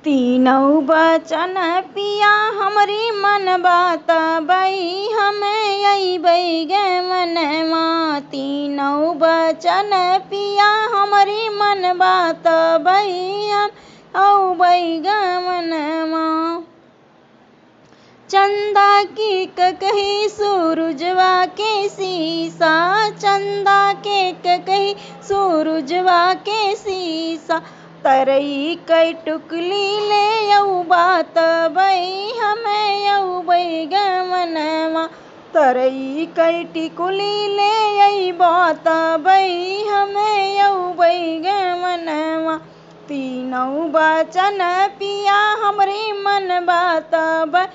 तीनों बचन पिया हमरी मन बात बई हमें अइबै गे मनवा। तीनों बचन पिया हमरी मन बात बई हम अइबै गे मनवा। चंदा की कही सूरजवा के शीसा, चंदा के कही सूरजवा के शीसा। तरई कई टुकली ले अउ बात बई हमें अइबै गे मनवा। तरई कई टिकुली ले आई बात बई हमें अइबै गे मनवा। तीनों बचन पिया हमरी मन बात बई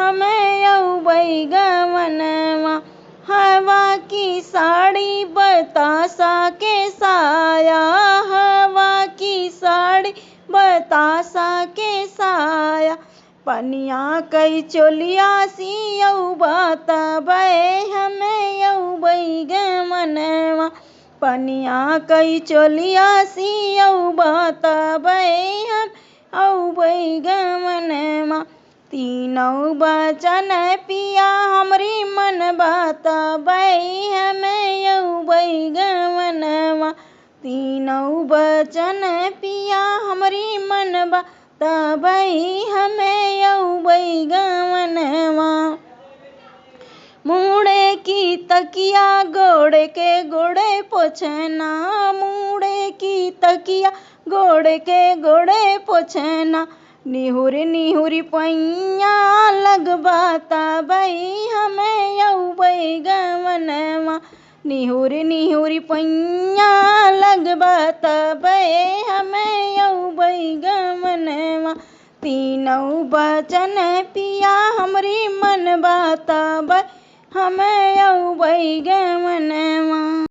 हमें अइबै गे मनवा। हवा की साड़ी बतासा के साया, हवा की साड़ी बतासा के साया। पनिया कई चोलिया सियऊ बात बई हमें अइबै गे मनवा। पनिया कई चोलिया सियऊ बात बई हम अइबै गे मनवा। तीनों बचन पिया हमरी मन बात बई हमें अइबै गे मनवा। तीनों बचन पिया हमरी मन बात बई हमें अइबै गे मनवा। मुड़े की तकिया गोड़े के गोड़े पोछना, मुड़े की तकिया गोड़े के गोड़े पोछना। निहुरी निहुरी पैया लगबात बई हमें अइबै गे मनवा। निहुरी निहुरी पैया लगबात बई हमें अइबै गे मनवा। तीनों बचन पिया हमरी मन बात बई हमें अइबै गे मनवा।